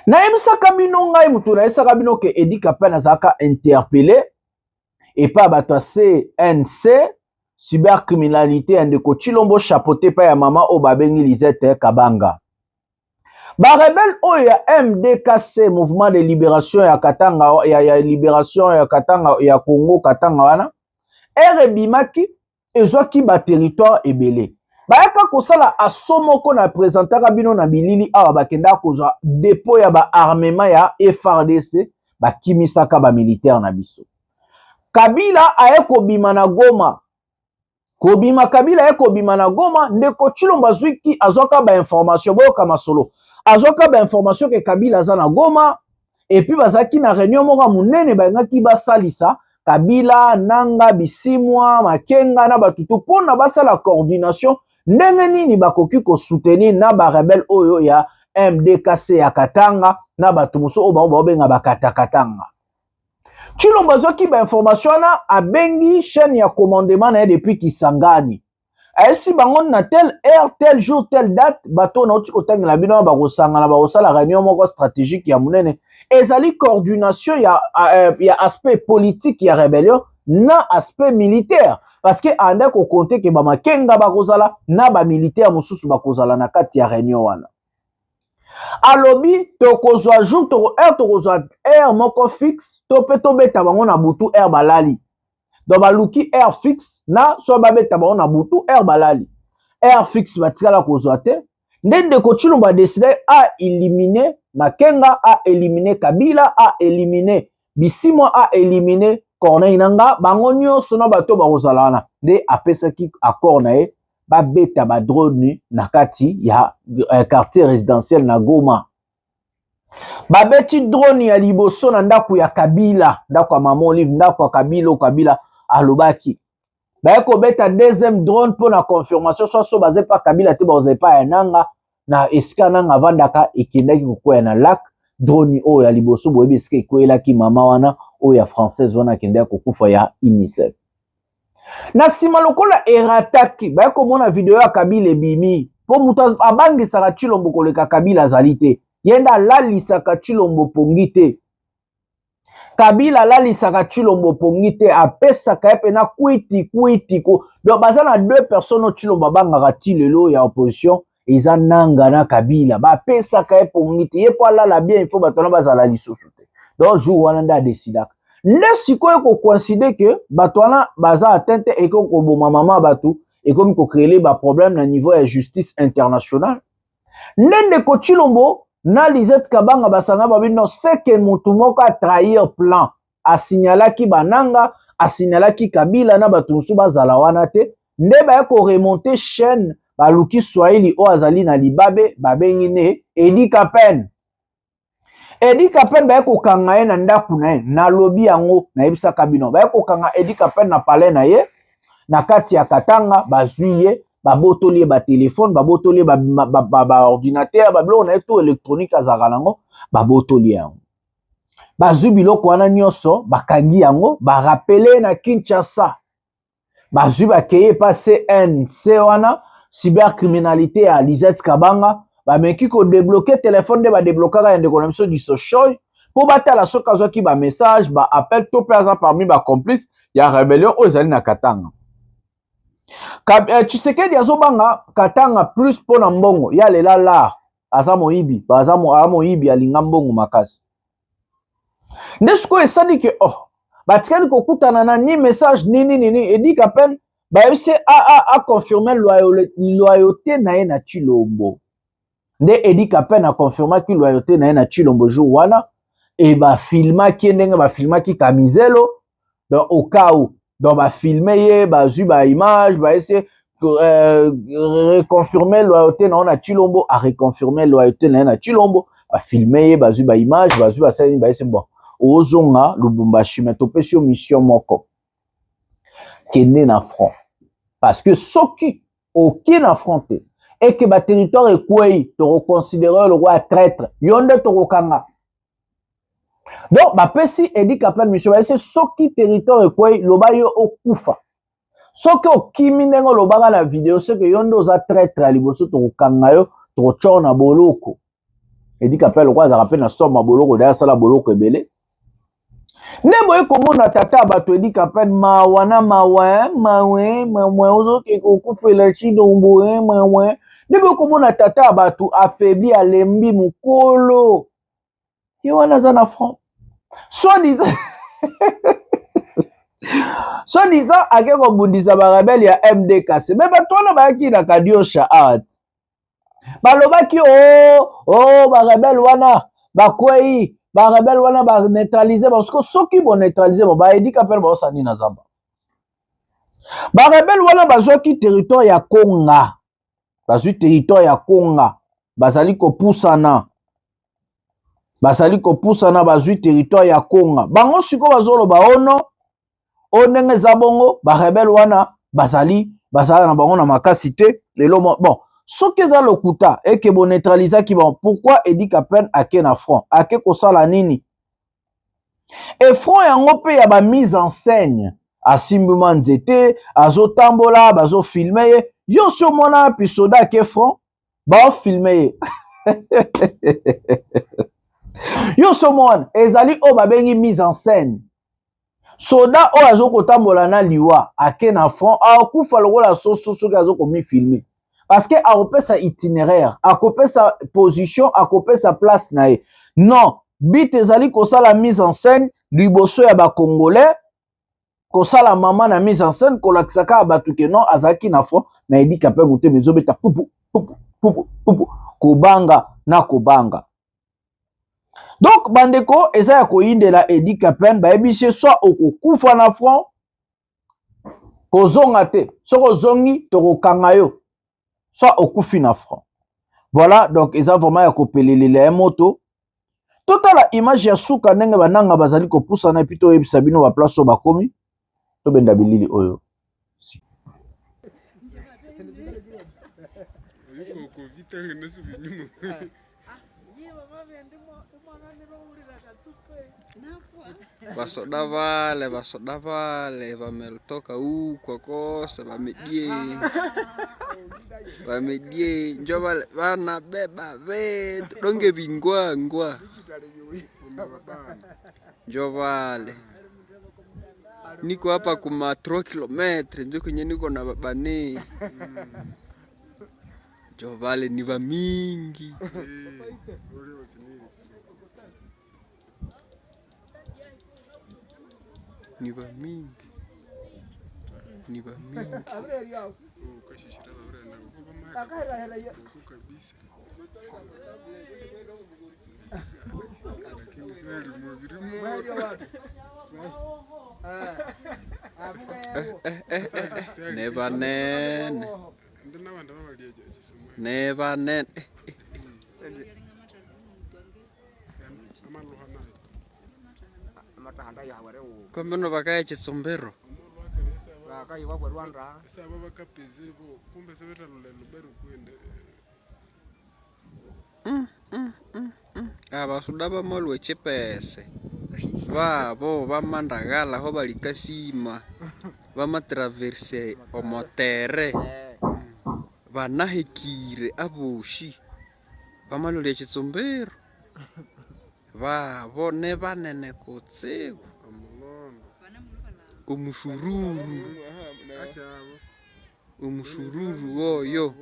Na yebisaka bino ngai mutu na yebisaka bino ke Edi Kapena zaka interpellé et pas bato CNC cybercriminalité ande ko Chilombo chapeauté pa ya mama o babengi Lisette Kabanga. Ba rebelle oyo ya MDKC mouvement de libération ya Katanga ya libération ya Katanga ya Congo Katanga wana erebimaki ezwaki ba territoire ebele bayaka kosala asomoko na présentaka bino na bilili awa bakenda kozwa dépôt ya ba armement ya FARDC bakimisaka ba militaire na biso. Kabila ayeko bima na Goma Kabila ayeko bima na Goma ndeko Chilombo azwiki azwaka ba information boyoka masolo azwaka ba information ke Kabila aza na Goma et puis bazaki na réunion moko munene bayangaki basalisa Kabila, Nanga, Bisimwa, Makenga, na batutu pona basala coordination ndenge nini bakoki ko soutenir na ba rebelle oyo ya MDKC ya Katanga na batu muso oba benga bakata Katanga. Chilombo zoki ba information na abengi chaîne ya commandement na depuis Kisangani. Aesi bango na tel heure, tel jour, tel date bato na oti kotangi la bino ba kosangana ba kosala réunion moko stratégique ya munene. Ezali coordination ya aspect politique ya rébellion na aspect militaire parce que ande ko compter ke ba Makenga ba kozala na ba militaire mususu ba kozala na kati ya réunion wana. Alobi to kozwa jour to heure to kozwa heure moko fixe to pe to beta bango na butu heure balali. Donc baluki heure fixe na so ba beta bango na butu heure balali. Heure fixe batikala kozwa te ndende ko Chilombo ba décider à éliminer Makenga, a éliminé Kabila, a éliminé Bisimwa, a éliminé Corneille Nanga, bango nyonso na bato ba kozalana nde apesaki accord na ye ba beta ba drone na kati ya quartier résidentiel na Goma. Ba beti drone ya liboso na ndako ya Kabila, ndako ya Mama Olive, ndako ya Kabila alobaki. Ba ko beta deuxième drone pour la confirmation so basé pas Kabila te ba ozai pa ya Nanga na esika nanga vandaka ekendaki kokwea na lac drone oyo ya liboso boyebi esika ekwelaki mama wana oyo ya française wana akendaki kokufa ya UNICEF. Na sima lokola erataki bayako mona video ya Kabila ebimi po mutu abangisaka Chilombo koleka Kabila azali te yenda lalisaka Chilombo pongi te. Kabila lalisaka Chilombo pongi te apesaka ye pena kwiti ko donc baza na deux personnes Chilombo bangaka ti lelo ya opposition Eza Nanga na Kabila ba pesa ka pongi te ye po la bien il faut batona bazala lisusu te donc jour wana nda décida nde sikoyo ko coïncider que bato wana baza atteinte et ko boma mama bato et comme ko créer ba problème na niveau ya justice internationale ndende ko Chilombo na Lisette Kabanga basanga babino c'est que mutu moko a trahir plan a signalaki bananga a signalaki Kabila na bato musu bazala wana te nde ba ko remonter chaîne baluki Swahili o azali na libabe babengi ne Edi Kapen ba ko kanga ye na ndaku na ye na lobi yango na yebisa kabino ba ko kanga Edi Kapen na palais na ye na kati ya Katanga bazuye babotoli ba téléphone babotoli ba ordinateur bablo na tout électronique azaka nango babotoli yango bazu biloko wana nyonso bakangi yango ba rappeler na Kinshasa bazu bakeye pa CNC wana cybercriminalité à Lisette Kabanga ba meki ko débloquer téléphone de ba déblocaka yande ko na biso du social pour batala soka zo ki ba message ba appel to plaza parmi ba complice ya rébellion ozali na Katanga Tshisekedi azobanga Katanga plus pona mbongo ya lela la aza moyibi baza moyibi alinga mbongo makasi nesko esali ke batikali kokutana na ni message nini Edi Kapen baebise a confirmer loyauté na ye na Chilombo nde Edi Kapen a confirmaki loyauté na ye na Chilombo jour wana e bafilmaki ndenge bafilmaki Kamizelo donc au cas où donc bafilme ye bazwi ba image baese reconfirmer loyauté na Chilombo a reconfirmer loyauté na Chilombo bafilme ye bazwi ba image bazwi basali baese bon ozonga Lubumbashi mais topesi mission moko kende na front parce que soki aucun affronté et que ba territoire ekwei to reconsidérer le roi traître yonde to kokanga donc bapesi Edi Kapen mission baese soki territoire ekwei loba yo okufa soki okimi ndenge lobaka na vidéo soki yonde oza traître ya liboso to kokanga yo to kochona boloko Edi Kapen lokwa azaka pe na soma boloko daya sala boloko ebele ne boye komona tata bato Edi Kapen mawana mawe ozoke kokupela Chilombo mawe ne boye komona tata bato affaibli alembi mukolo ye wana aza na front soi-disant ake kobundisa barebele ya MDKC me bato wana bayaki na Kadiosha art balobaki barebele wana bakwei barebele wana ba neutraliser parce que soki bon neutraliser bon ba Edi Kapen ba osani na zamba barebele wana bazwaki territoire ya Konga bazwi territoire ya Konga bazali kopusana bazwi territoire ya Konga bango siko bazoloba ono ndenge za bongo barebele wana bazala na bango na makasi te lelo bon soki eza lokuta eke bo neutralisaki bon pourquoi Edi Kapen ake na front ake kosala nini et front yango pe ya ba mise en scène asimbima nzete azotambola bazofilme ye yo so mona pisoda ake front baofilme ye yo so mona ezali o babengi mise en scène soda o azokotambola na liwa ake na front akufa lokola soso soki azokomifilme parce que akopesa itinéraire akopesa position akopesa place na ye non bit ezali kosala mise en scène liboso ya bakongolais kosala mama na mise en scène kolakisaka ya bato ke non azalaki na front na Edi Kapen motema ezobeta pupu kobanga na kobanga donc bandeko eza ya koyindela Edi Kapen bayebisi soit okokufa na front kozonga te soki ozongi tokokanga yo soit okufi na front voilà donc eza vraiment ya kopelelela ya moto totala image ya suka ndenge bananga bazali kopusana epi toyebisa bino baplace oyo bakomi tobenda bilili oyo basoda vale vamelitoka huko kosa vamedie njo vale vanabeba vetu donge vingwangwa njo vale niko hapa kuma 3 kilometre njo kwenye niko na babani njo vale ni vamingi ni ba mingi neba nene kwa mbona bakaye Chitsombero abasuda bamolwe chipese babo bamandagala ho balikasima bamatraverse omotere banahekire aboshi bamalole Chitsombero babo ne banene kutsibu umushururu oyo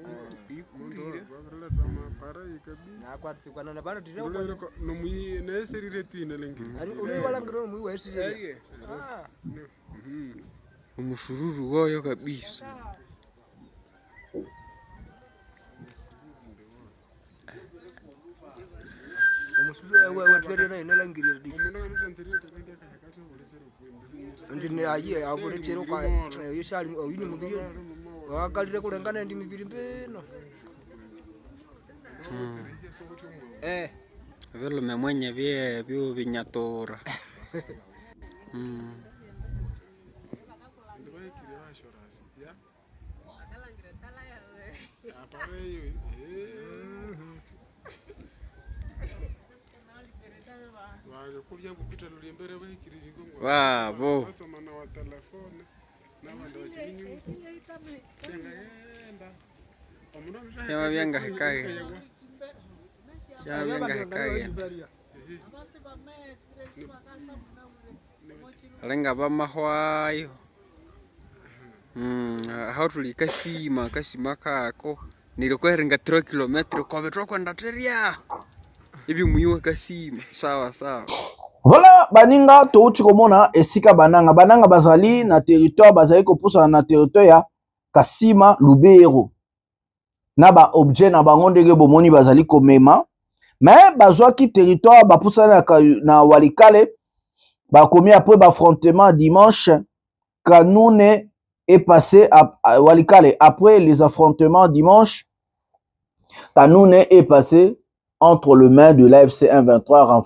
umushururu oyo kabisa. Ndine aye abole chero kwa yishali oyini mubiri wakalire kulengana ndi mibiri mbeno velo memwenye bie bio vinyatora wabo yama vyenga hekage alenga bamahwayo hao tulikasima kako nilikuwa 3 kilometri kwa betro kwenda teria ibi muyiwe kasima sawa. Voilà, baninga touti komona esika bananga bazali na territoire bazali kopusa na territoire ya Kasima Lubero na ba objet na bango ndenge bomoni bazali komema mais bazwaki territoire bapusa na Walikale bakomi après l'affrontement dimanche. Kanoune est passé à Walikale après les affrontements dimanche. Kanoune est passé entre les mains de l'AFC 123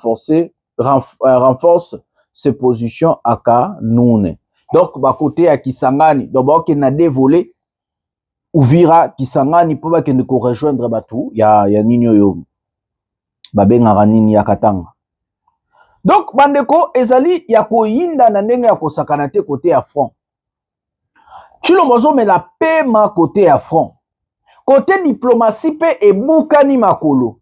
renforce ses positions à Kanoune. Donc, bah côté à Kisangani, donc il y a des volets Uvira Kisangani pour que nous rejoindre Batu, ya Ninyo yo babenga nini ya Katanga. Donc bandeko ezali ya koyinda na ndenge ya kosakana te côté ya front. Chilombozo mais la paiement côté ya front. Côté diplomatie pe ebukani makolo.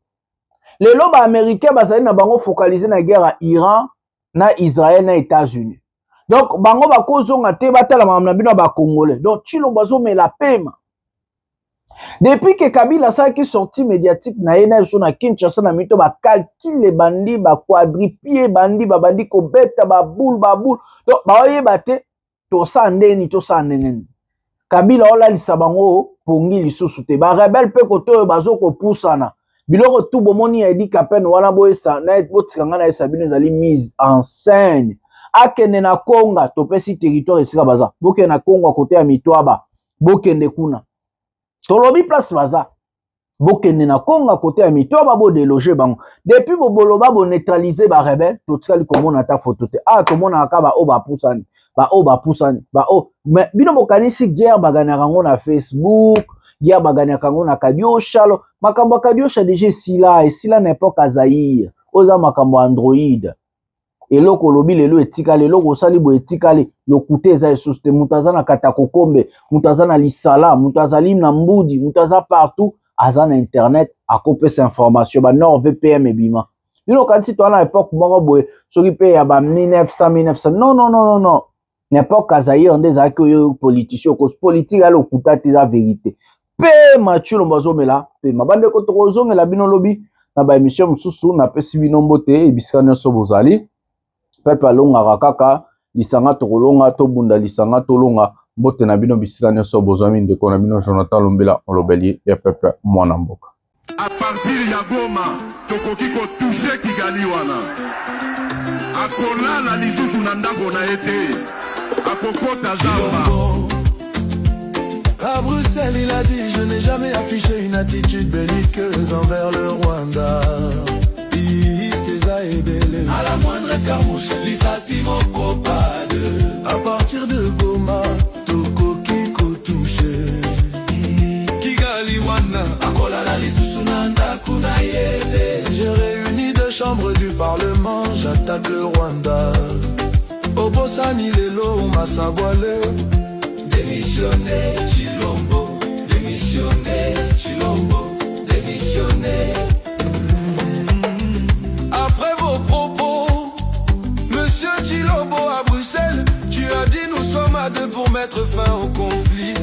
Les lobes américains bazali na bango focaliser na guerre à Iran na Israël na États-Unis. Donc bango bakozonga te batala mamna bino ba congolais. Donc Chilombozo mais la paiement. Depuis que Kabila sa qui sorti médiatique na yena so na Kinshasa na mito ba calcule bandi ba quadripie bandi ba bandi ko beta ba boule. Donc ba oye bate to sa ndeni to sa ndengeni. Kabila ola lisabango pongi lisusu te ba rebelle pe koto bazo ko pusana. Biloko tout bomoni edi kapen wana boyesa na botikanga na Sabine zali mise en scène. Akende na Konga to pesi territoire esika baza. Boke na Kongo côté ya Mitwaba. Bokende kuna. Tolobi place baza. Bokende na Konga côté ya Mitwaba bo déloger bango. Depuis boboloba bo neutraliser ba rebelle, to tikali komona ta photo te. Ah to mona akaba o ba pusani. Mais bino bokanisi guerre bagana rango na Facebook, guerre bagana rango na Kadiosha lo. Makambo Kadiosha déjà sila n'importe Zaïre. Oza makambo Android. Eloko lobi lelo etikale eloko sali bo etikale lokute za esuste mutazana katakokombe mutazana lisala mutazali na mbudi mutaza partout azana internet akopesa information ba nord VPN ebima bino kanti to na époque moko boye soki pe ya ba 1900 non n'importe Zaïre ndeza que politicien cause politique ala okuta te za vérité pe machulo mbazomela pe mabande ko to kozongela bino lobi na ba émission mususu na pesi bino mbote ebisika nyonso bozali peuple alongaka kaka lisanga tokolonga tobunda lisanga tolonga mbote na bino bisika nyonso bozwami ndeko na bino Jonathan Lumbila molobeli ya peuple mwana mboka. À partir ya Goma tokoki kotouche Kigali wana akolala lisusu na ndako na ye te akokota zamba. À Bruxelles, il a dit: je n'ai jamais affiché une attitude belliqueuse envers le Rwanda. À la moindre escarmouche, Lisa Simoko Pade. À partir de Goma, Toko Kiko touché. Kigali Wana, Akolala Lisusunanda Kunayete. J'ai réuni deux chambres du Parlement, j'attaque le Rwanda. Obosani Lelo, Massaboile. Démissionner, Chilombo. Démissionner, Chilombo. Démissionner. Après vos propos, Monsieur Chilombo à Bruxelles, tu as dit nous sommes à deux pour mettre fin au conflit.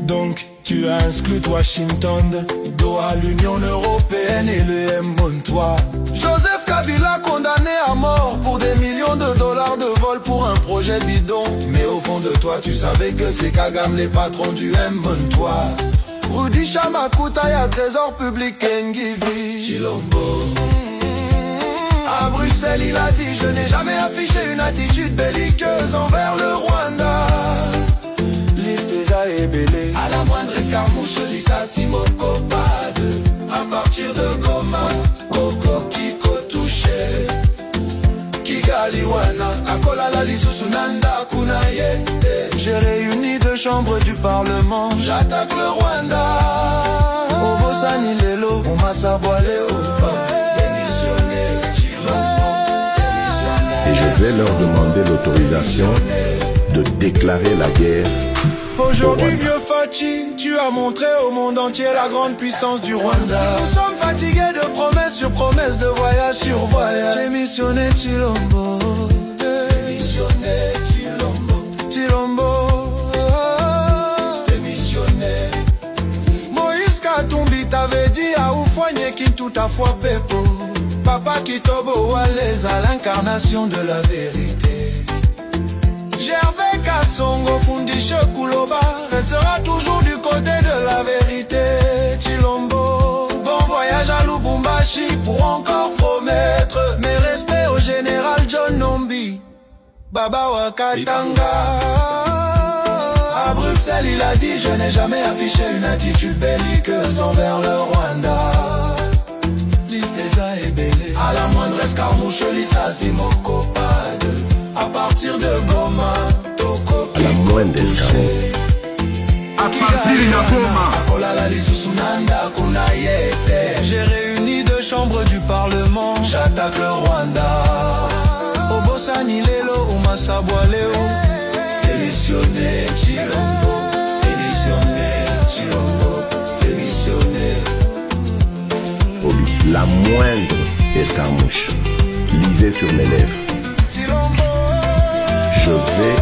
Donc tu as exclu Washington, Doha, l'Union Européenne et le M-toi. Joseph Kabila condamné à mort pour des millions de dollars de vol pour un projet bidon. Mais au fond de toi tu savais que c'est Kagame les patrons du M-toi. Rudy Chamakuta y'a trésor public Ngivi Chilombo. À Bruxelles il a dit: je n'ai jamais affiché une attitude belliqueuse envers le Rwanda. Listeza et Belé. À la moindre escarmouche, Lisa Simoko Pade. À partir de Goma, Koko Kiko touché. Kigali Wana, Akolala Lisusunanda Kunayete. J'ai réuni deux chambres du Parlement, j'attaque le Rwanda. Obosani Lelo, Omasaboile Opa. Et je vais leur demander l'autorisation de déclarer la guerre. Aujourd'hui, vieux Fachi, tu as montré au monde entier la grande puissance du Rwanda. Nous sommes fatigués de promesses sur promesses, de voyage sur voyage. Démissionné Chilombo. Démissionné Chilombo. Chilombo. Démissionné. Moïse Katumbi t'avait dit à Oufouanye qui tout à fois Pepo. Papa Kitobo Walez à l'incarnation de la vérité. Gervais Kassongo Fundishe Kuloba restera toujours du côté de la vérité. Chilombo, bon voyage à Lubumbashi pour encore promettre mes respects au général John Nombi, Baba Wakatanga. À Bruxelles il a dit: je n'ai jamais affiché une attitude belliqueuse envers le Rwanda. Listeza et Belé. À la moindre escarmouche, Lisa Simoko Pade. À partir de Goma, Toko À la moindre escarmouche. À partir de Goma, Akolala Lisusunanda Kunayete. J'ai réuni deux chambres du Parlement, j'attaque le Rwanda. Obosani Lelo, Omasaboile. Démissionné Chilombo. Démissionné Chilombo. Démissionné. La moindre escarmouche, lisez sur mes lèvres. Je vais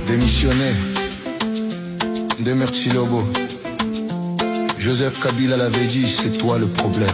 démissionner. Demer Chilobo. Joseph Kabila l'avait dit: c'est toi le problème.